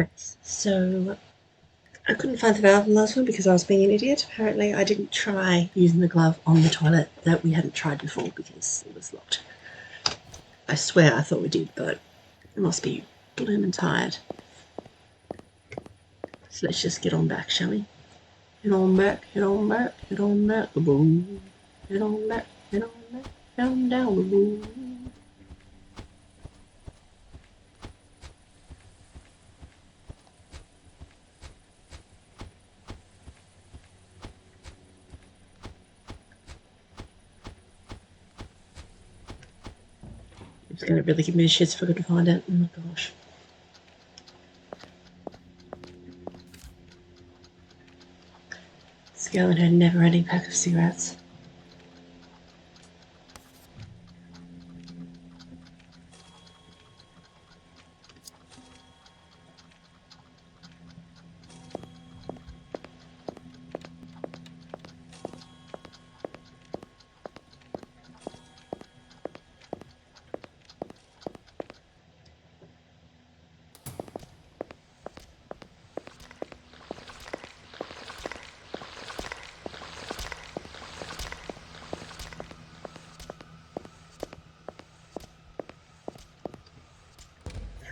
Right, so I couldn't find the valve in the last one because I was being an idiot. Apparently, I didn't try using the glove on the toilet that we hadn't tried before because it was locked. I swear I thought we did, but I must be blooming tired. So let's just get on back, shall we? Get on back, get on back, get on back, the boom. Get on back, get on back, down, down the boom. It's going to really give me the shits if I could find it. Oh my gosh. This girl and her never-ending pack of cigarettes.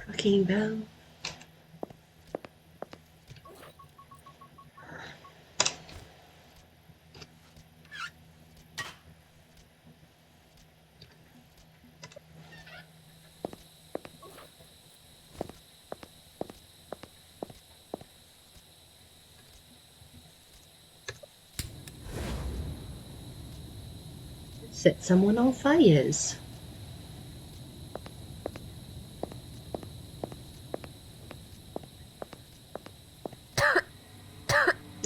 Fucking bell. Set someone on fires.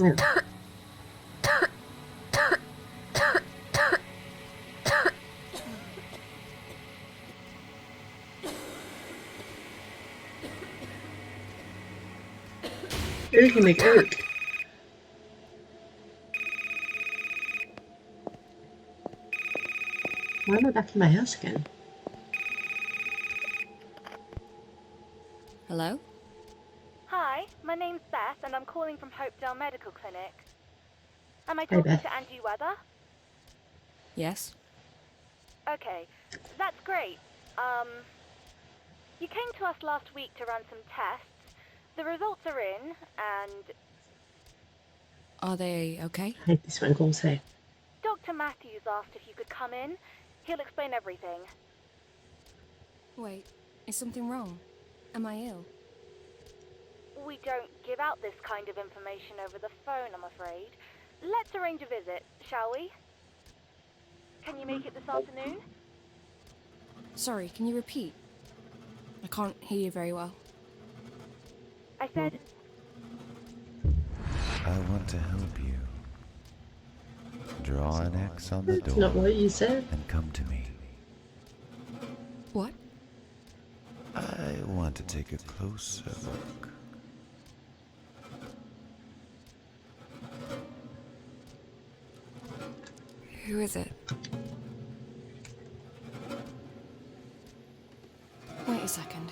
Oh. Oogie McOog. Why am I back in my house again? Hello? Hi, my name's Beth and I'm calling from Hopedale Medical Clinic. Am I Hey, talking Beth. to Angie Weather? Yes? Okay, that's great. You came to us last week to run some tests. The results are in, and Are they okay? I hate this phone calls, hey. Dr. Matthews asked if you could come in. He'll explain everything. Wait, is something wrong? Am I ill? We don't give out this kind of information over the phone, I'm afraid. Let's arrange a visit, shall we? Can you make it this afternoon? Sorry, can you repeat? I can't hear you very well. I said, I want to help you. Draw an X on the That's door not what you said. and come to me. What? I want to take a closer look. Who is it? Wait a second.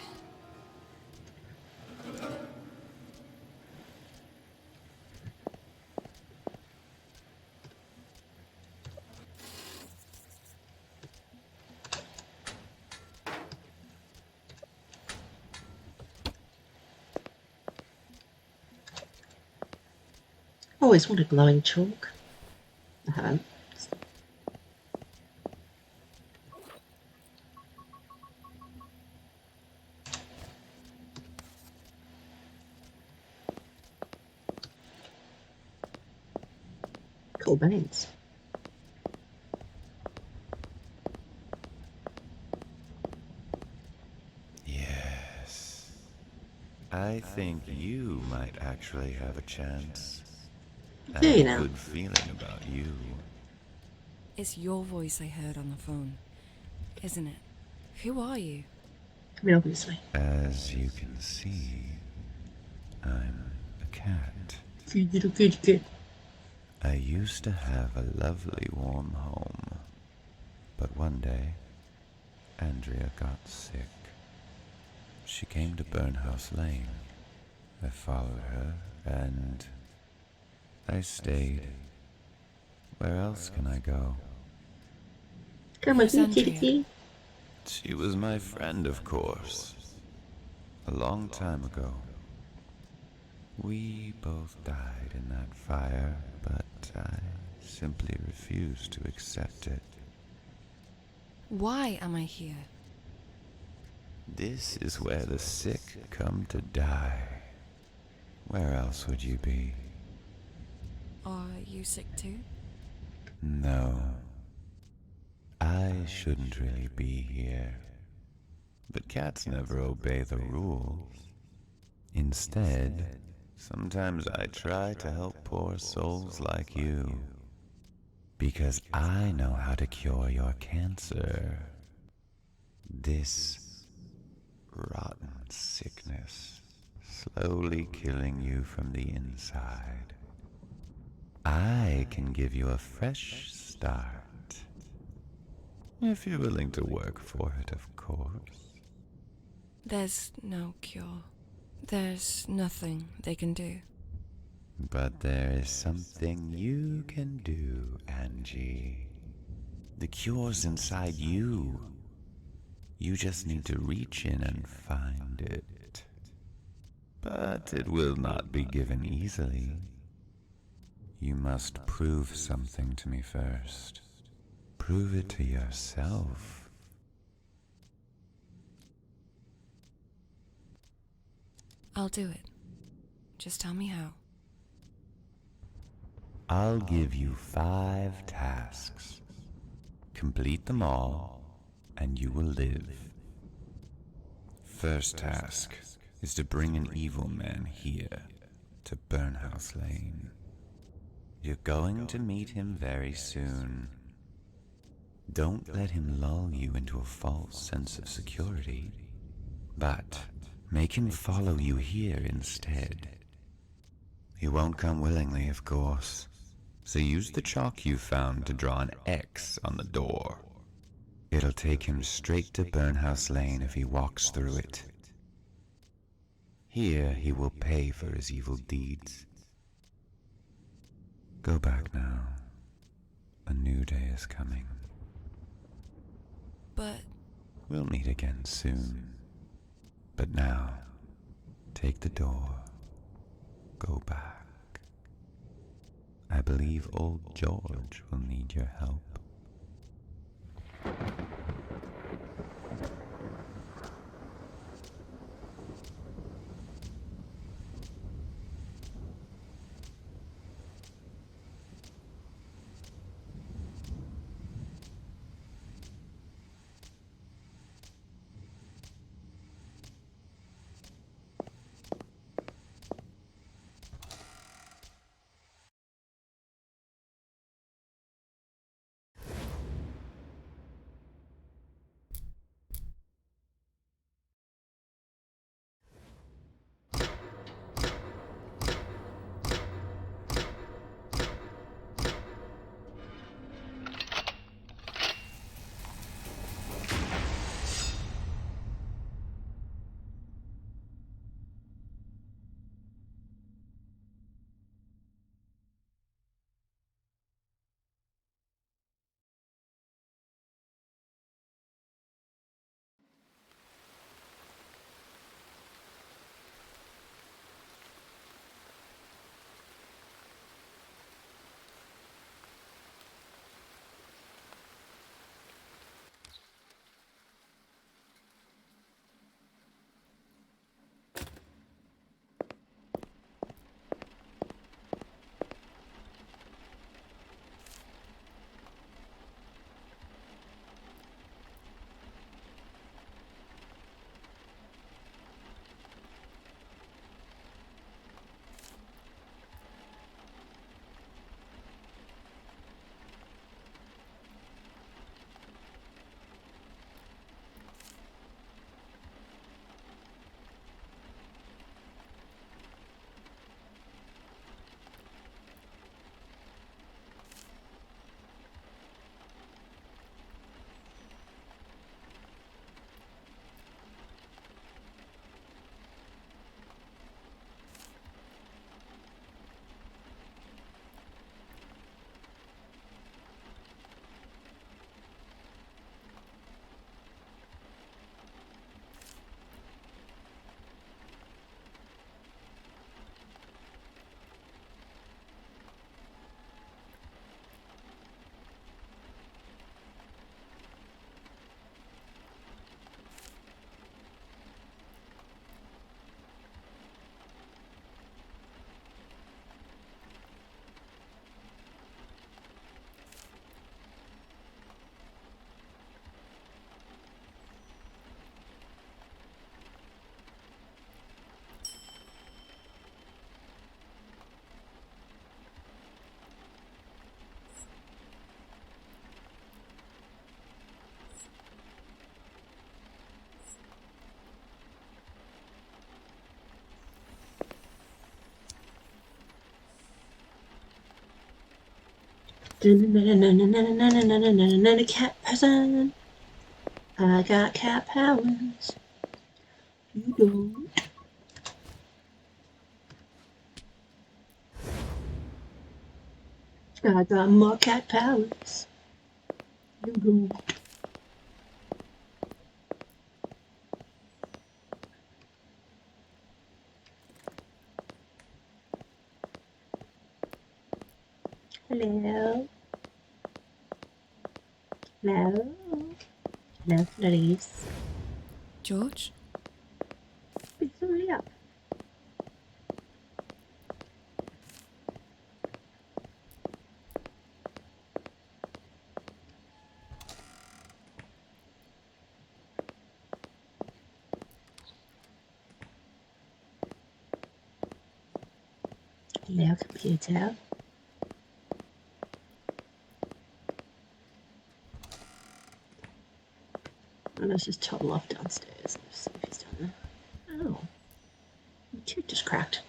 Always want a glowing chalk. I haven't. Cool beans. Yes. I think you might actually have a chance. I Do have you a now? good feeling about you. It's your voice I heard on the phone, isn't it? Who are you? I mean, obviously. As you can see, I'm a cat. Good little good kid. I used to have a lovely warm home, but one day, Andrea got sick. She came to Burnhouse Lane, I followed her, and I stayed. Where else can I go? Come with Who's me, Andrea? Kitty. She was my friend, of course. A long time ago. We both died in that fire, but I simply refused to accept it. Why am I here? This is where the sick come to die. Where else would you be? Are you sick too? No. I shouldn't really be here. But cats never obey the rules. Instead, sometimes I try to help poor souls like you. Because I know how to cure your cancer. This rotten sickness, slowly killing you from the inside. I can give you a fresh start. If you're willing to work for it, of course. There's no cure. There's nothing they can do. But there is something you can do, Angie. The cure's inside you. You just need to reach in and find it. But it will not be given easily. You must prove something to me first. Prove it to yourself. I'll do it. Just tell me how. I'll give you 5 tasks. Complete them all, and you will live. First task is to bring an evil man here, to Burnhouse Lane. You're going to meet him very soon. Don't let him lull you into a false sense of security, but make him follow you here instead. He won't come willingly, of course, so use the chalk you found to draw an X on the door. It'll take him straight to Burnhouse Lane if he walks through it. Here he will pay for his evil deeds. Go back now. A new day is coming. But We'll meet again soon. But now, take the door. Go back. I believe old George will need your help. Cat person. I got cat powers. You don't. I got more cat powers. You don't. Hello. Hello. Hello, ladies. George? Pick somebody up. Hello, computer. Let's just toddle off downstairs and see if he's down there. Oh, the tooth just cracked.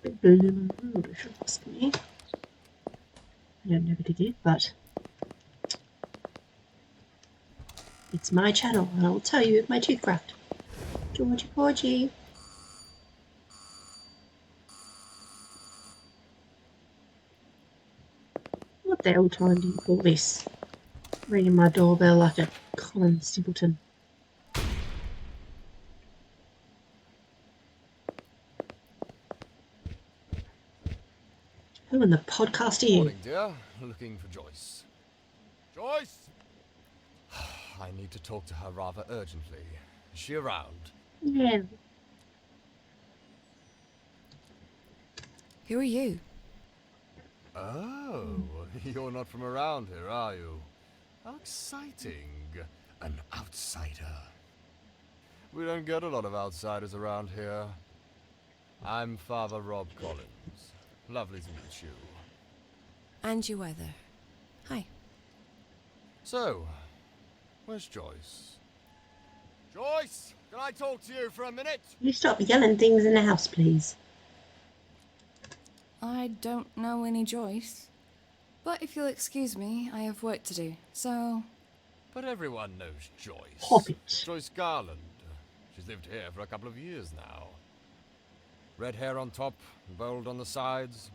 Bit blooming rude, if you ask me. I don't know what it did, but it's my channel, and I will tell you if my tooth cracked. Georgie Porgy. What the hell time do you call this? Ringing my doorbell like a common simpleton. Who in the podcast are you? Morning, dear. Looking for Joyce. Joyce! I need to talk to her rather urgently. Is she around? Yeah. Who are you? Oh, you're not from around here, are you? How exciting. An outsider. We don't get a lot of outsiders around here. I'm Father Rob Collins. Lovely to meet you. And your weather. Hi. So, where's Joyce? Joyce! Can I talk to you for a minute? You stop yelling things in the house, please. I don't know any Joyce. But if you'll excuse me, I have work to do, so... But everyone knows Joyce. Hop it. Joyce Garland. She's lived here for a couple of years now. Red hair on top, bold on the sides.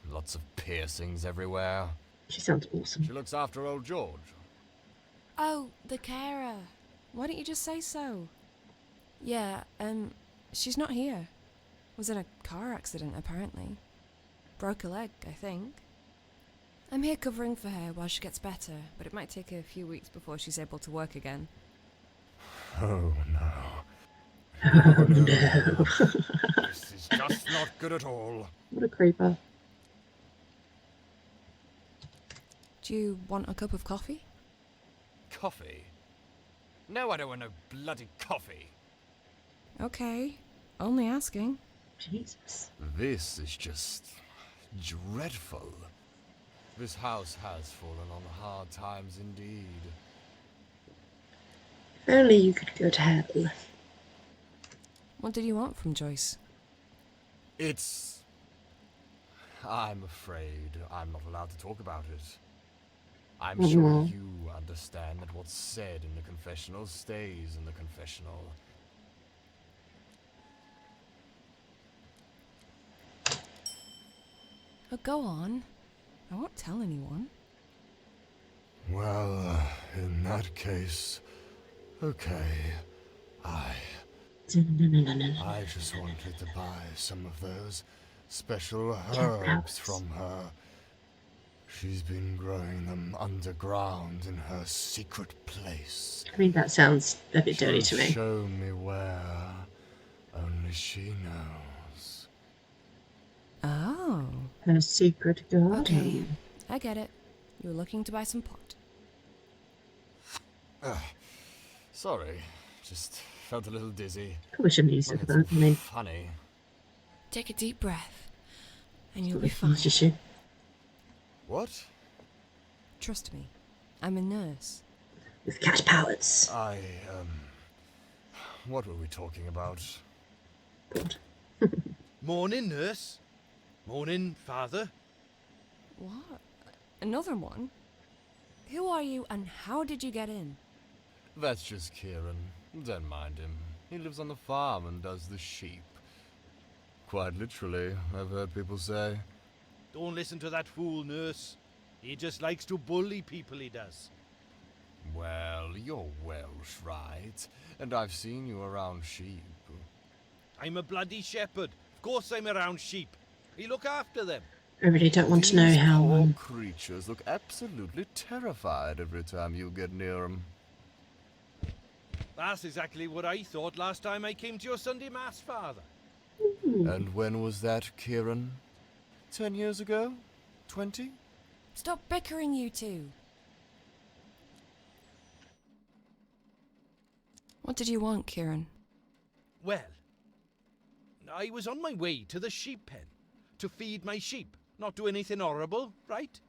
Lots of piercings everywhere. She sounds awesome. She looks after old George. Oh, the carer. Why don't you just say so? Yeah, she's not here. Was in a car accident, apparently. Broke a leg, I think. I'm here covering for her while she gets better, but it might take a few weeks before she's able to work again. Oh no. Oh no. This is just not good at all. What a creeper. Do you want a cup of coffee? Coffee? No, I don't want no bloody coffee. Okay, only asking. Jesus. This is just dreadful. This house has fallen on hard times indeed. If only you could go to hell. What did you want from Joyce? I'm afraid I'm not allowed to talk about it. I'm sure you understand that what's said in the confessional stays in the confessional. Oh, go on. I won't tell anyone. Well, in that case, okay. I just wanted to buy some of those special herbs from her. She's been growing them underground in her secret place. I mean, that sounds a bit dirty to She'll me. show me where. Only she knows. Oh. Her secret garden. Okay, I get it. You were looking to buy some pot. Sorry, just felt a little dizzy. Probably shouldn't use it for that. I mean, Funny. Take a deep breath, and you'll it's be fine. just you. What? Trust me, I'm a nurse. With cat powers. What were we talking about? God. Morning, nurse. Morning, father. What? Another one? Who are you and how did you get in? That's just Kieran. Don't mind him. He lives on the farm and does the sheep. Quite literally, I've heard people say. Don't listen to that fool, nurse. He just likes to bully people, he does. Well, you're Welsh, right? And I've seen you around sheep. I'm a bloody shepherd. Of course I'm around sheep. I look after them. I really don't want to know These how. poor creatures look absolutely terrified every time you get near them. That's exactly what I thought last time I came to your Sunday Mass, Father. And when was that, Kieran? 10 years ago? 20? Stop bickering, you two. What did you want, Kieran? Well, I was on my way to the sheep pen to feed my sheep, not do anything horrible, right?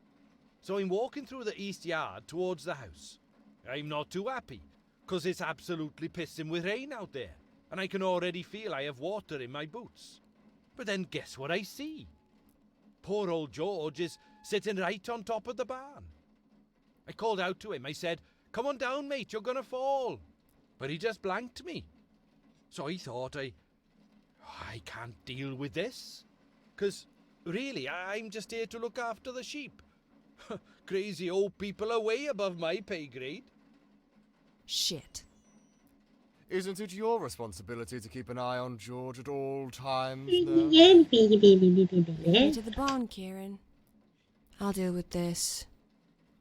So I'm walking through the east yard towards the house. I'm not too happy, 'cause it's absolutely pissing with rain out there, and I can already feel I have water in my boots. But then guess what I see? Poor old George is sitting right on top of the barn. I called out to him. I said, "Come on down, mate, you're gonna fall." But he just blanked me. So I thought I can't deal with this. 'Cause really, I'm just here to look after the sheep. Crazy old people are way above my pay grade. Shit. Isn't it your responsibility to keep an eye on George at all times, nurse? Take me to the barn, Kieran. I'll deal with this.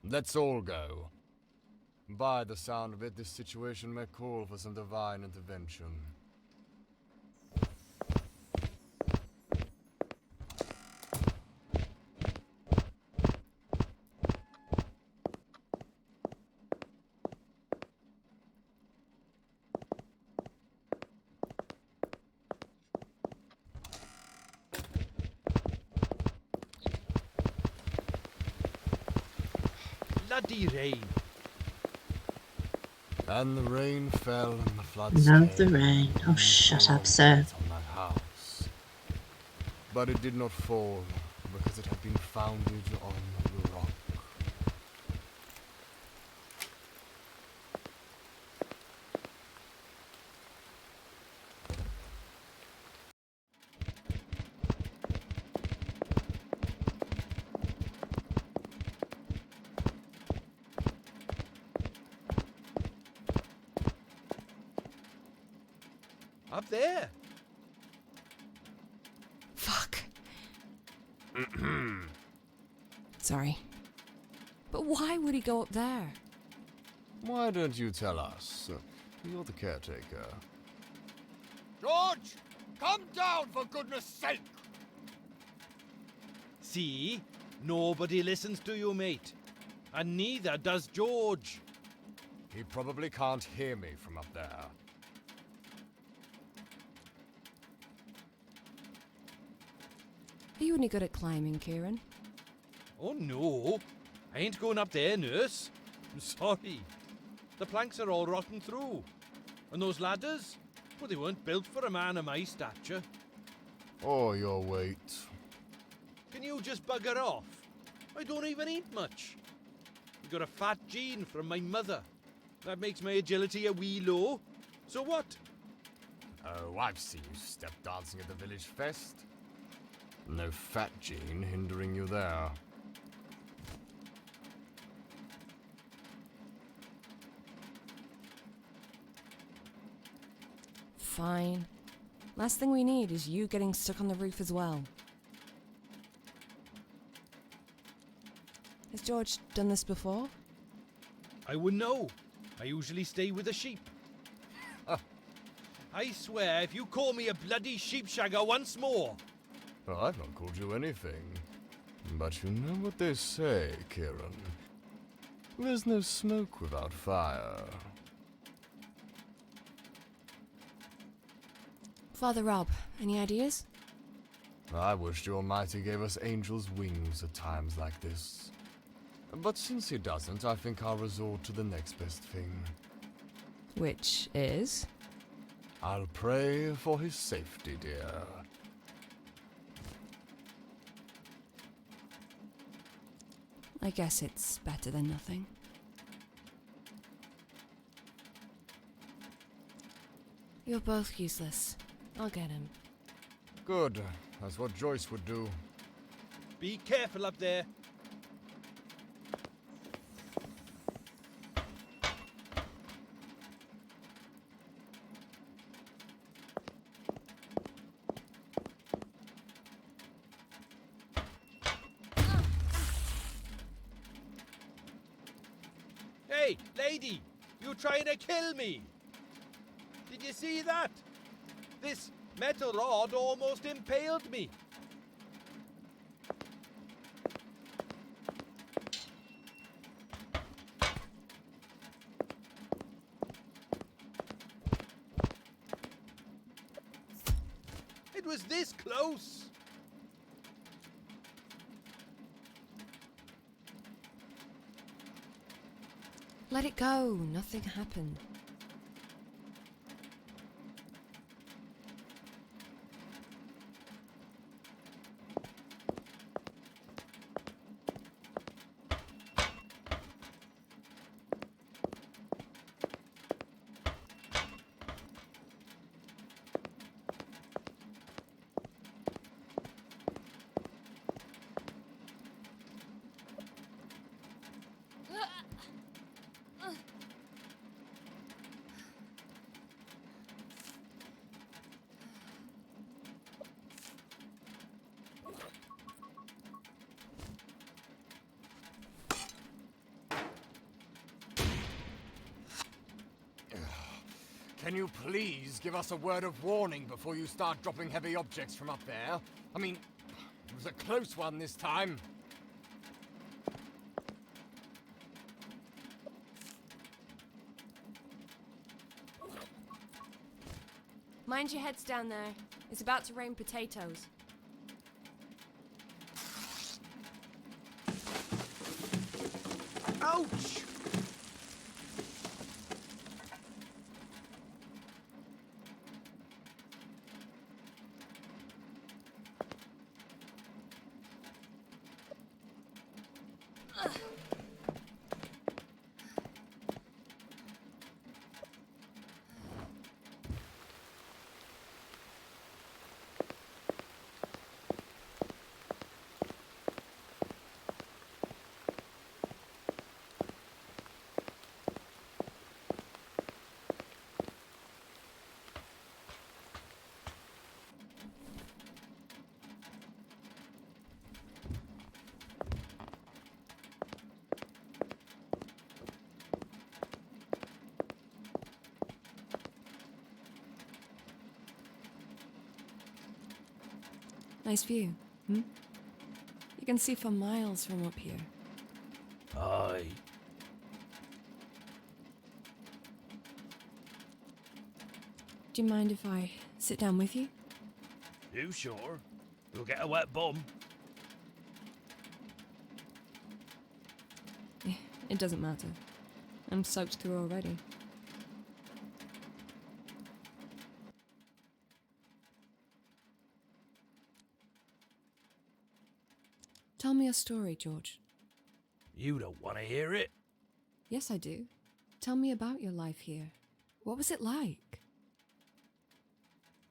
Let's all go. By the sound of it, this situation may call for some divine intervention. Bloody rain. And the rain fell and the floods Love the came rain. Oh, and shut up, poured sir. on that house. But it did not fall because it had been founded on the rock. Up there. Fuck. Sorry. But why would he go up there? Why don't you tell us? You're the caretaker. George! Come down, for goodness sake! See? Nobody listens to you, mate. And neither does George. He probably can't hear me from up there. Are you any good at climbing, Kieran? Oh no. I ain't going up there, nurse. I'm sorry. The planks are all rotten through. And those ladders? Well, they weren't built for a man of my stature. Or your weight. Can you just bugger off? I don't even eat much. I got a fat gene from my mother. That makes my agility a wee low. So what? Oh, I've seen you step dancing at the village fest. No fat gene hindering you there. Fine. Last thing we need is you getting stuck on the roof as well. Has George done this before? I wouldn't know. I usually stay with the sheep. I swear, if you call me a bloody sheepshagger once more... Well, I've not called you anything. But you know what they say, Kieran. There's no smoke without fire. Father Rob, any ideas? I wished the Almighty gave us angels' wings at times like this. But since he doesn't, I think I'll resort to the next best thing. Which is? I'll pray for his safety, dear. I guess it's better than nothing. You're both useless. I'll get him. Good. That's what Joyce would do. Be careful up there. Hey, lady! You trying to kill me? Did you see that? This metal rod almost impaled me. It was this close. Let it go. Nothing happened. Can you please give us a word of warning before you start dropping heavy objects from up there? I mean, it was a close one this time. Mind your heads down there. It's about to rain potatoes. Ouch! Nice view, hmm? You can see for miles from up here. Aye. Do you mind if I sit down with you? You sure? You'll get a wet bum. It doesn't matter. I'm soaked through already. Tell me a story, George. You don't want to hear it? Yes, I do. Tell me about your life here. What was it like?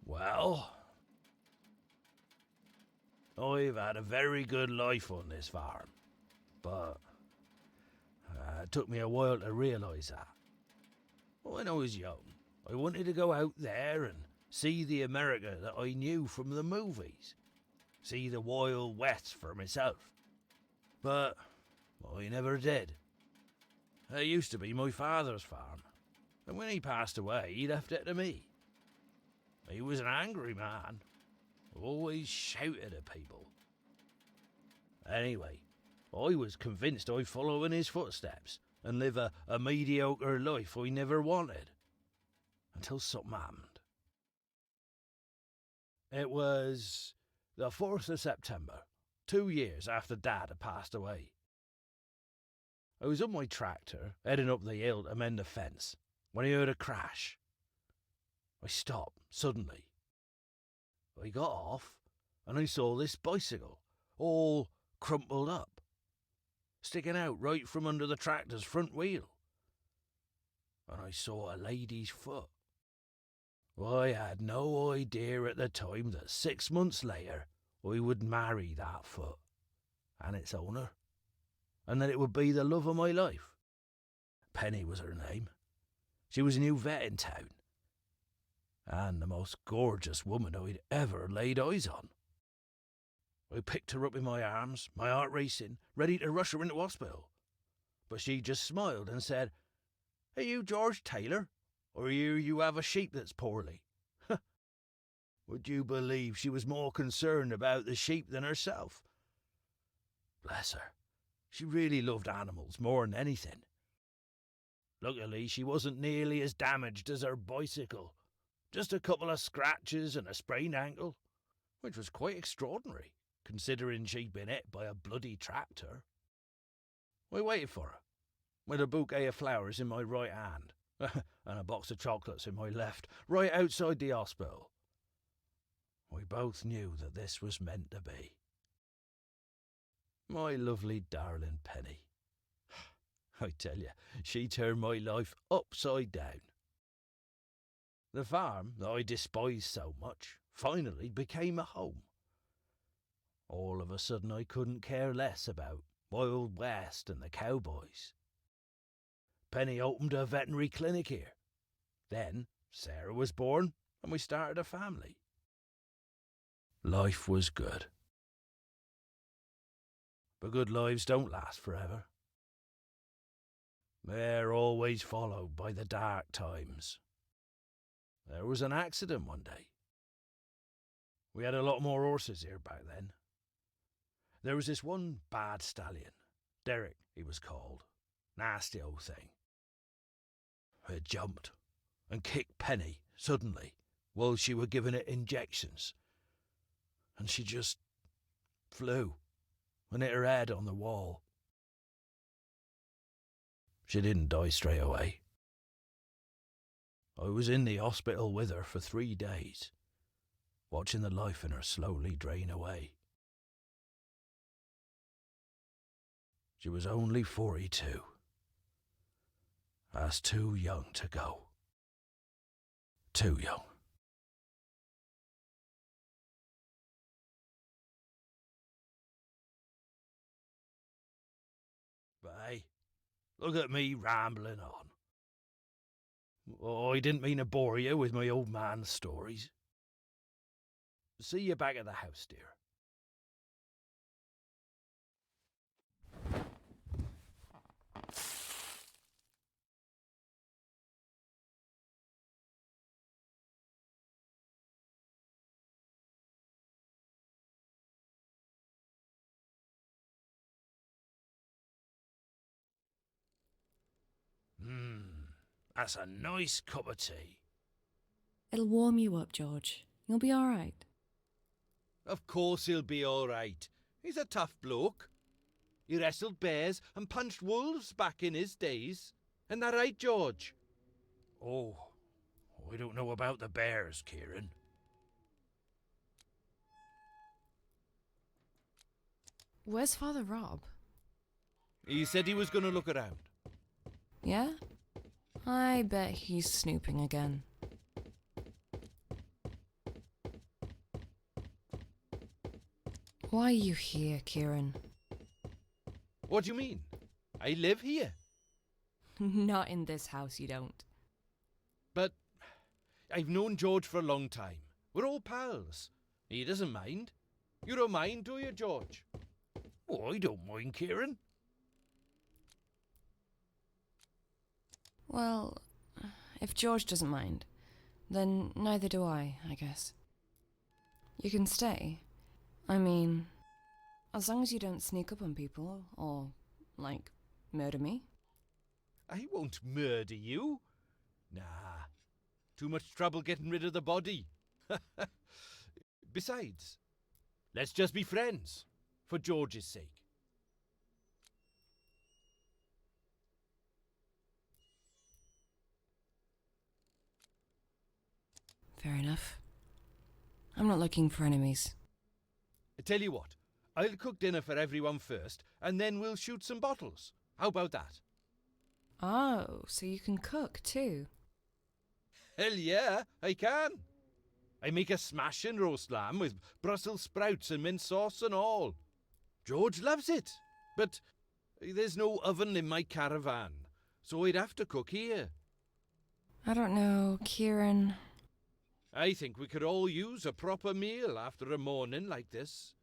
Well, I've had a very good life on this farm, but it took me a while to realise that. When I was young, I wanted to go out there and see the America that I knew from the movies. See the Wild West for myself. But I never did. It used to be my father's farm, and when he passed away, he left it to me. He was an angry man, always shouted at people. Anyway, I was convinced I'd follow in his footsteps and live a mediocre life I never wanted, until something happened. It was the 4th of September, 2 years after Dad had passed away. I was on my tractor, heading up the hill to mend the fence, when I heard a crash. I stopped suddenly. I got off, and I saw this bicycle, all crumpled up. sticking out right from under the tractor's front wheel. And I saw a lady's foot. I had no idea at the time that 6 months later I would marry that foot and its owner, and that it would be the love of my life. Penny was her name. She was a new vet in town, and the most gorgeous woman I'd ever laid eyes on. I picked her up in my arms, my heart racing, ready to rush her into hospital. But she just smiled and said, "Are you George Taylor? Or you have a sheep that's poorly?" Would you believe she was more concerned about the sheep than herself? Bless her. She really loved animals more than anything. Luckily, she wasn't nearly as damaged as her bicycle. Just a couple of scratches and a sprained ankle, which was quite extraordinary, considering she'd been hit by a bloody tractor. I waited for her, with a bouquet of flowers in my right hand, and a box of chocolates in my left, right outside the hospital. We both knew that this was meant to be. My lovely darling Penny. I tell you, she turned my life upside down. The farm that I despised so much finally became a home. All of a sudden I couldn't care less about Wild West and the cowboys. Penny opened a veterinary clinic here. Then Sarah was born and we started a family. Life was good. But good lives don't last forever. They're always followed by the dark times. There was an accident one day. We had a lot more horses here back then. There was this one bad stallion. Derek, he was called. Nasty old thing. It jumped and kicked Penny suddenly while she were giving it injections. And she just flew and hit her head on the wall. She didn't die straight away. I was in the hospital with her for 3 days, watching the life in her slowly drain away. She was only 42. That's too young to go. Too young. But hey, look at me rambling on. Oh, I didn't mean to bore you with my old man's stories. See you back at the house, dear. That's a nice cup of tea. It'll warm you up, George. You'll be all right. Of course he'll be all right. He's a tough bloke. He wrestled bears and punched wolves back in his days. Isn't that right, George? Oh, I don't know about the bears, Kieran. Where's Father Rob? He said he was going to look around. Yeah? I bet he's snooping again. Why are you here, Kieran? What do you mean? I live here. Not in this house, you don't. But I've known George for a long time. We're all pals. He doesn't mind. You don't mind, do you, George? Oh, I don't mind, Kieran. Well, if George doesn't mind, then neither do I guess. You can stay. I mean, as long as you don't sneak up on people or, like, murder me. I won't murder you. Nah. Too much trouble getting rid of the body. Besides, let's just be friends, for George's sake. Fair enough. I'm not looking for enemies. I tell you what, I'll cook dinner for everyone first, and then we'll shoot some bottles. How about that? Oh, so you can cook too? Hell yeah, I can. I make a smashing roast lamb with Brussels sprouts and mint sauce and all. George loves it, but there's no oven in my caravan, so I'd have to cook here. I don't know, Kieran. I think we could all use a proper meal after a morning like this.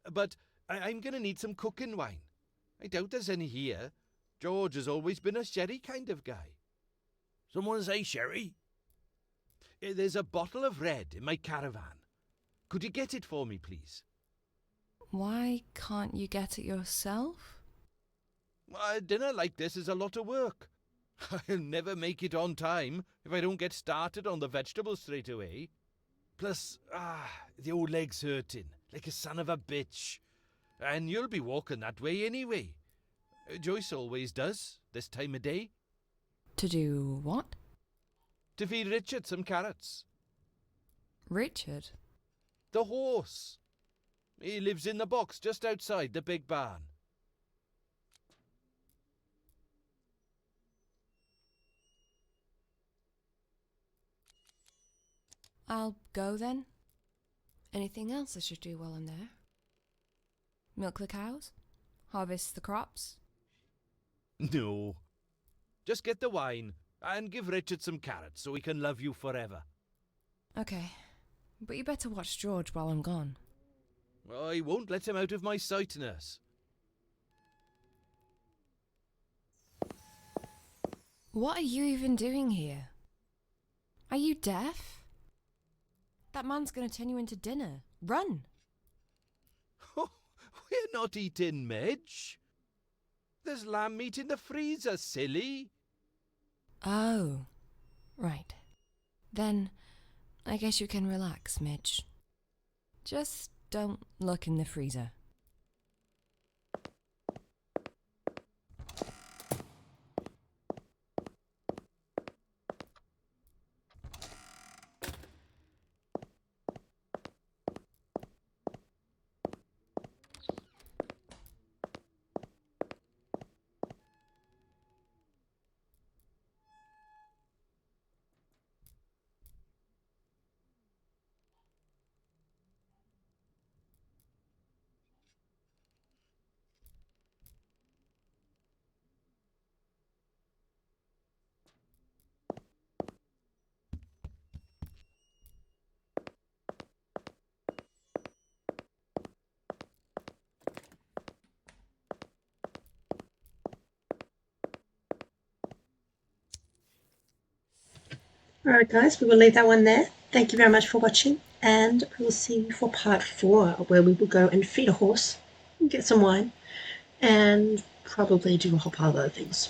But I'm going to need some cooking wine. I doubt there's any here. George has always been a sherry kind of guy. Someone say sherry? There's a bottle of red in my caravan. Could you get it for me, please? Why can't you get it yourself? A dinner like this is a lot of work. I'll never make it on time if I don't get started on the vegetables straight away. Plus, the old leg's hurting, like a son of a bitch. And you'll be walking that way anyway. Joyce always does, this time of day. To do what? To feed Richard some carrots. Richard? The horse. He lives in the box just outside the big barn. I'll go then. Anything else I should do while I'm there? Milk the cows? Harvest the crops? No. Just get the wine and give Richard some carrots so he can love you forever. Okay, but you better watch George while I'm gone. I won't let him out of my sight, nurse. What are you even doing here? Are you deaf? That man's gonna turn you into dinner. Run! We're not eating Midge. There's lamb meat in the freezer, silly. Oh, right. Then I guess you can relax, Midge. Just don't look in the freezer. Alright guys, we will leave that one there. Thank you very much for watching, and we will see you for part 4, where we will go and feed a horse, get some wine, and probably do a whole pile of other things.